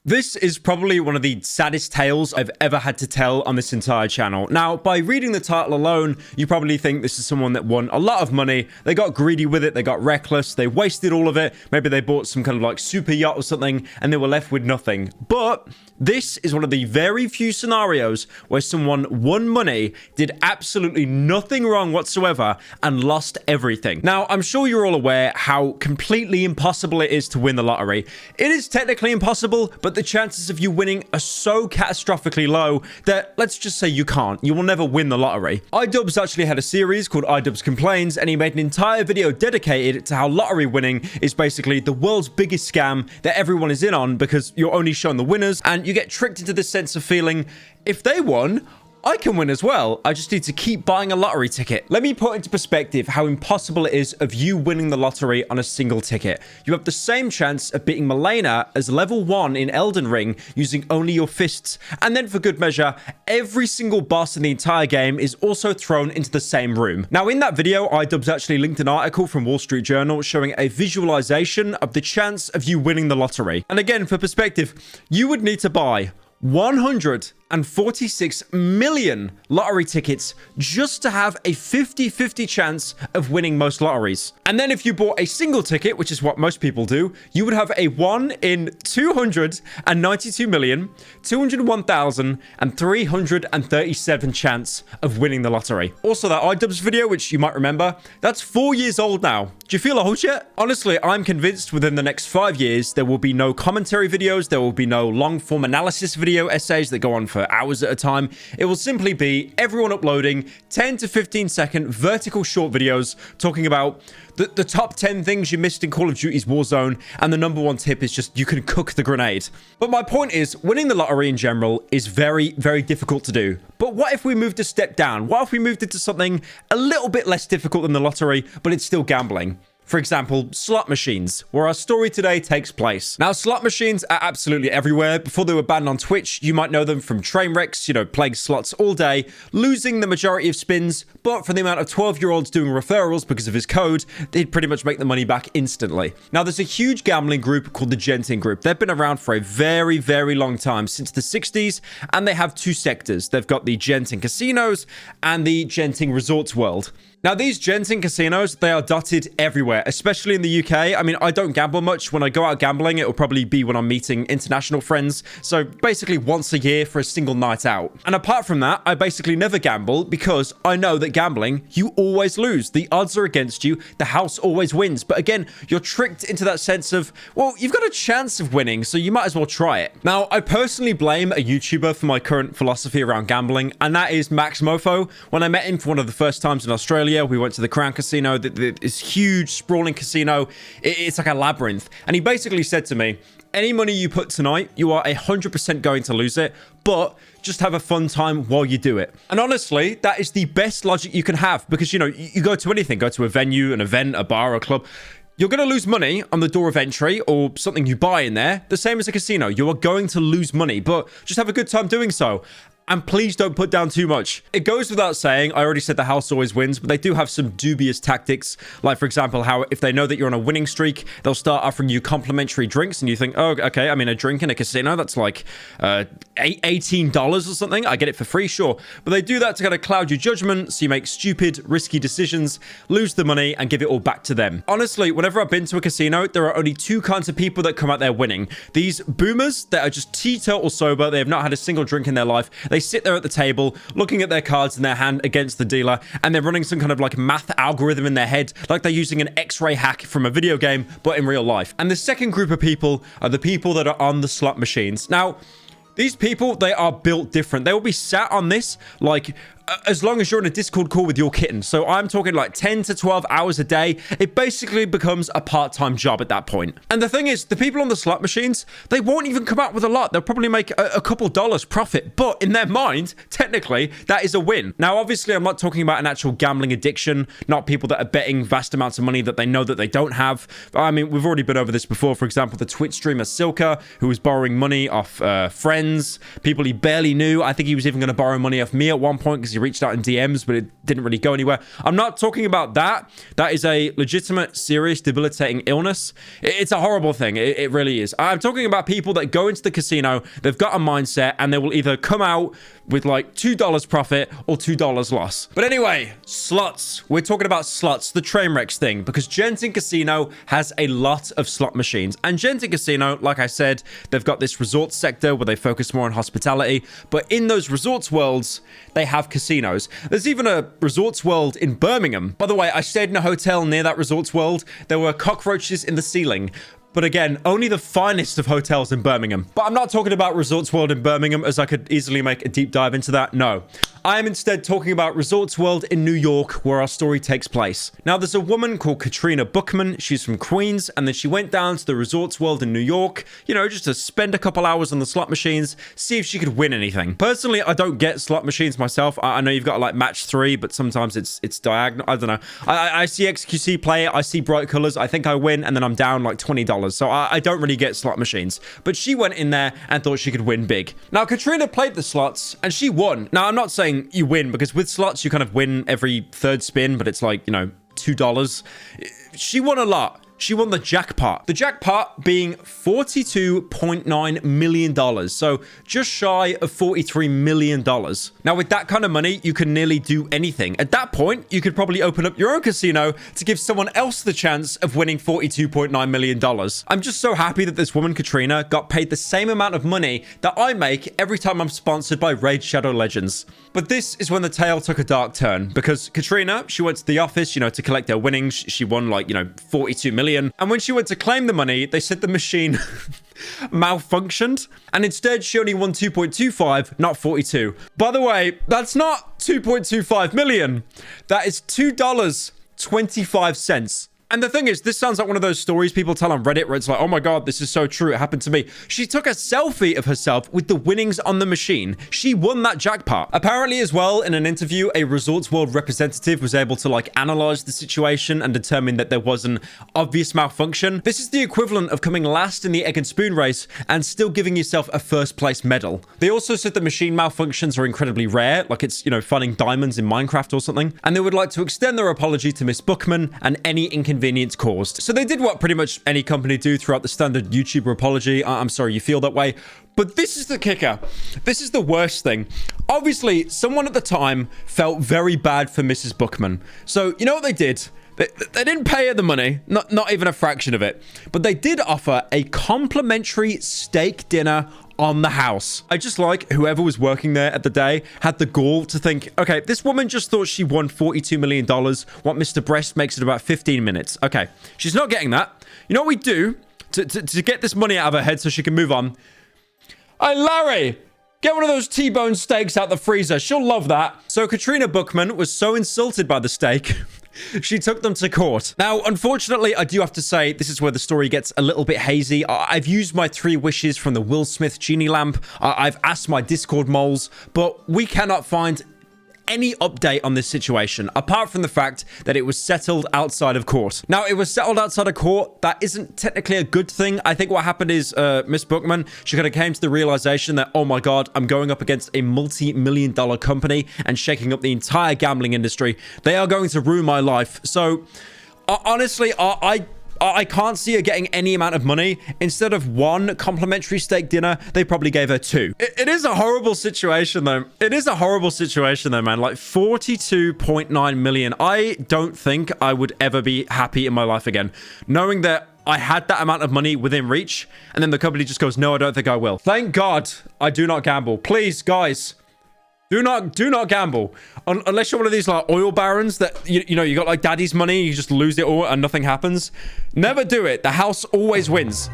This is probably one of the saddest tales I've ever had to tell on this entire channel. Now, by reading the title alone, you probably think this is someone that won a lot of money. They got greedy with it. They got reckless. They wasted all of it. Maybe they bought some kind of like super yacht or something and they were left with nothing. But this is one of the very few scenarios where someone won money, did absolutely nothing wrong whatsoever, and lost everything. Now, I'm sure you're all aware how completely impossible it is to win the lottery. It is technically impossible, but the chances of you winning are so catastrophically low that let's just say you can't. You will never win the lottery. iDubbbz actually had a series called iDubbbz Complains, and he made an entire video dedicated to how lottery winning is basically the world's biggest scam that everyone is in on because you're only shown the winners and you get tricked into this sense of feeling, if they won, I can win as well. I just need to keep buying a lottery ticket. Let me put into perspective how impossible it is of you winning the lottery on a single ticket. You have the same chance of beating Milena as level 1 in Elden Ring using only your fists. And then for good measure, every single boss in the entire game is also thrown into the same room. Now in that video, iDubbbz actually linked an article from Wall Street Journal showing a visualization of the chance of you winning the lottery. And again, for perspective, you would need to buy 146 million lottery tickets just to have a 50-50 chance of winning most lotteries. And then if you bought a single ticket, which is what most people do, you would have a 1 in 292,201,337 chance of winning the lottery. Also, that iDubbbz video, which you might remember, that's 4 years old now. Do you feel old yet? Honestly, I'm convinced within the next 5 years, there will be no commentary videos, there will be no long-form analysis video essays that go on for hours at a time. It will simply be everyone uploading 10 to 15 second vertical short videos talking about the top 10 things you missed in Call of Duty's Warzone, and the number one tip is just you can cook the grenade. But my point is, winning the lottery in general is very, very difficult to do. But what if we moved a step down? What if we moved into something a little bit less difficult than the lottery, but it's still gambling? For example, slot machines, where our story today takes place. Now, slot machines are absolutely everywhere. Before they were banned on Twitch, you might know them from train wrecks, playing slots all day, losing the majority of spins, but for the amount of 12-year-olds doing referrals because of his code, they'd pretty much make the money back instantly. Now, there's a huge gambling group called the Genting Group. They've been around for a very, very long time, since the 60s, and they have two sectors. They've got the Genting Casinos and the Genting Resorts World. Now, these Genting casinos, they are dotted everywhere, especially in the UK. I mean, I don't gamble much. When I go out gambling, it will probably be when I'm meeting international friends. So basically once a year for a single night out. And apart from that, I basically never gamble because I know that gambling, you always lose. The odds are against you. The house always wins. But again, you're tricked into that sense of, well, you've got a chance of winning, so you might as well try it. Now, I personally blame a YouTuber for my current philosophy around gambling, and that is Max Mofo. When I met him for one of the first times in Australia, we went to the Crown Casino, this huge, sprawling casino. It's like a labyrinth. And he basically said to me, any money you put tonight, you are 100% going to lose it, but just have a fun time while you do it. And honestly, that is the best logic you can have because, you go to anything, go to a venue, an event, a bar, a club. You're going to lose money on the door of entry or something you buy in there. The same as a casino. You are going to lose money, but just have a good time doing so. And please don't put down too much. It goes without saying, I already said the house always wins, but they do have some dubious tactics. Like, for example, how if they know that you're on a winning streak, they'll start offering you complimentary drinks. And you think, oh, okay, I mean, a drink in a casino, that's like $18 or something. I get it for free, sure. But they do that to kind of cloud your judgment. So you make stupid, risky decisions, lose the money, and give it all back to them. Honestly, whenever I've been to a casino, there are only two kinds of people that come out there winning. These boomers that are just teetotal sober. They have not had a single drink in their life. They sit there at the table looking at their cards in their hand against the dealer, and they're running some kind of like math algorithm in their head, like they're using an X-ray hack from a video game, but in real life. And the second group of people are the people that are on the slot machines. Now, these people, they are built different. They will be sat on this like as long as you're in a Discord call with your kitten. So I'm talking like 10 to 12 hours a day. It basically becomes a part-time job at that point. And the thing is, the people on the slot machines, they won't even come out with a lot. They'll probably make a couple dollars profit. But in their mind, technically, that is a win. Now, obviously, I'm not talking about an actual gambling addiction, not people that are betting vast amounts of money that they know that they don't have. I mean, we've already been over this before. For example, the Twitch streamer Silka, who was borrowing money off friends, people he barely knew. I think he was even going to borrow money off me at one point because he he reached out in DMs, but it didn't really go anywhere. I'm not talking about that. That is a legitimate, serious, debilitating illness. It's a horrible thing. It really is. I'm talking about people that go into the casino, they've got a mindset, and they will either come out with like $2 profit or $2 loss. But anyway, slots. We're talking about slots, the train wrecks thing, because Genting Casino has a lot of slot machines. And Genting Casino, like I said, they've got this resort sector where they focus more on hospitality. But in those resorts worlds, they have casinos. There's even a resorts world in Birmingham. By the way, I stayed in a hotel near that resorts world. There were cockroaches in the ceiling. But again, only the finest of hotels in Birmingham. But I'm not talking about Resorts World in Birmingham, as I could easily make a deep dive into that. No. I am instead talking about Resorts World in New York, where our story takes place. Now, there's a woman called Katrina Bookman. She's from Queens, and then she went down to the Resorts World in New York, you know, just to spend a couple hours on the slot machines, see if she could win anything. Personally, I don't get slot machines myself. I know you've got like match 3, but sometimes it's diagonal. I don't know. I see XQC play it. I see bright colors. I think I win, and then I'm down like $20. So I don't really get slot machines. But she went in there and thought she could win big. Now, Katrina played the slots and she won. Now, I'm not saying you win, because with slots, you kind of win every third spin, but it's like, you know, $2. She won a lot. She won the jackpot. The jackpot being $42.9 million. So just shy of $43 million. Now, with that kind of money, you can nearly do anything. At that point, you could probably open up your own casino to give someone else the chance of winning $42.9 million. I'm just so happy that this woman, Katrina, got paid the same amount of money that I make every time I'm sponsored by Raid Shadow Legends. But this is when the tale took a dark turn, because Katrina, she went to the office, you know, to collect her winnings. She won like, you know, $42 million. And when she went to claim the money, they said the machine malfunctioned. And instead, she only won 2.25, not 42. By the way, that's not 2.25 million. That is $2.25. And the thing is, this sounds like one of those stories people tell on Reddit where it's like, oh my God, this is so true. It happened to me. She took a selfie of herself with the winnings on the machine. She won that jackpot. Apparently as well, in an interview, a Resorts World representative was able to like analyze the situation and determine that there was an obvious malfunction. This is the equivalent of coming last in the egg and spoon race and still giving yourself a first place medal. They also said the machine malfunctions are incredibly rare, like it's, you know, finding diamonds in Minecraft or something. And they would like to extend their apology to Miss Bookman and any inconvenience caused. So they did what pretty much any company do throughout the standard YouTuber apology. I'm sorry you feel that way. But this is the kicker. This is the worst thing. Obviously, someone at the time felt very bad for Mrs. Bookman. So you know what they did? They didn't pay her the money, not even a fraction of it. But they did offer a complimentary steak dinner on the house. I just like whoever was working there at the day had the gall to think, okay, this woman just thought she won $42 million. What Mr. Breast makes it about 15 minutes. Okay, she's not getting that. You know what we do to get this money out of her head so she can move on? Hey, Larry, get one of those T-bone steaks out the freezer. She'll love that. So Katrina Bookman was so insulted by the steak, she took them to court. Now, unfortunately, I do have to say, this is where the story gets a little bit hazy. I've used my 3 wishes from the Will Smith genie lamp. I've asked my Discord moles, but we cannot find any update on this situation, apart from the fact that it was settled outside of court. Now, it was settled outside of court. That isn't technically a good thing. I think what happened is Miss Bookman, she kind of came to the realization that, oh my God, I'm going up against a multi-million-dollar company and shaking up the entire gambling industry. They are going to ruin my life. So, honestly, I can't see her getting any amount of money. Instead of 1 complimentary steak dinner, they probably gave her 2. It is a horrible situation, though. It is a horrible situation, though, man. Like, 42.9 million. I don't think I would ever be happy in my life again, knowing that I had that amount of money within reach, and then the company just goes, no, I don't think I will. Thank God I do not gamble. Please, guys. Do not gamble. Unless you're one of these like oil barons that, you know, you got like daddy's money, you just lose it all and nothing happens. Never do it. The house always wins.